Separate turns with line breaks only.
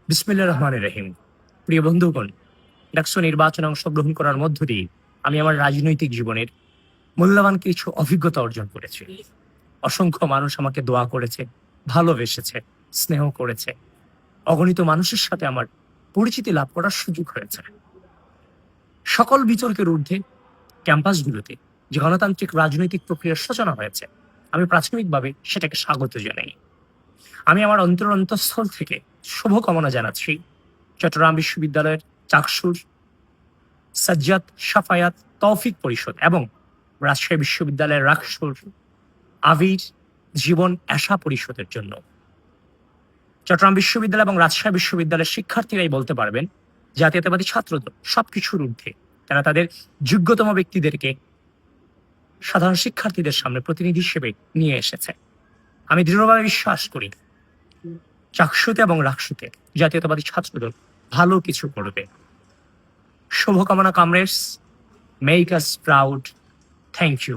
বিসমিল্লাহির রহমানির রহিম। প্রিয় বন্ধুগণ, ডাকসু নির্বাচনে অংশগ্রহণ করার মধ্য দিয়ে আমি আমার রাজনৈতিক জীবনের মূল্যবান কিছু অভিজ্ঞতা অর্জন করেছি। অসংখ্য মানুষ আমাকে দোয়া করেছে, ভালোবেসেছে, স্নেহ করেছে। অগণিত মানুষের সাথে আমার পরিচিতি লাভ করার সুযোগ হয়েছে। সকল বিতর্কের ঊর্ধ্বে ক্যাম্পাসগুলোতে যে গণতান্ত্রিক রাজনৈতিক প্রক্রিয়ার সূচনা হয়েছে, আমি প্রাথমিকভাবে সেটাকে স্বাগত জানাই। আমি আমার অন্তঃস্থল থেকে শুভকামনা জানাচ্ছি চট্টগ্রাম বিশ্ববিদ্যালয়ের চাকসুর সাজ্জাদ সাফায়াত তৌফিক পরিষদ এবং রাজশাহী বিশ্ববিদ্যালয়ের রাকসুর আবির জীবন আশা পরিষদের জন্য। চট্টগ্রাম বিশ্ববিদ্যালয় এবং রাজশাহী বিশ্ববিদ্যালয়ের শিক্ষার্থীরাই বলতে পারবেন জাতীয়তাবাদী ছাত্রদল সবকিছুর ঊর্ধ্বে তারা তাদের যোগ্যতম ব্যক্তিদেরকে সাধারণ শিক্ষার্থীদের সামনে প্রতিনিধি হিসেবে নিয়ে এসেছে। আমি দৃঢ়ভাবে বিশ্বাস করি চাকসুতে এবং রাকসুতে জাতীয়তাবাদী ছাত্রদল ভালো কিছু করবে। শুভকামনা comrades, make us proud. Thank you.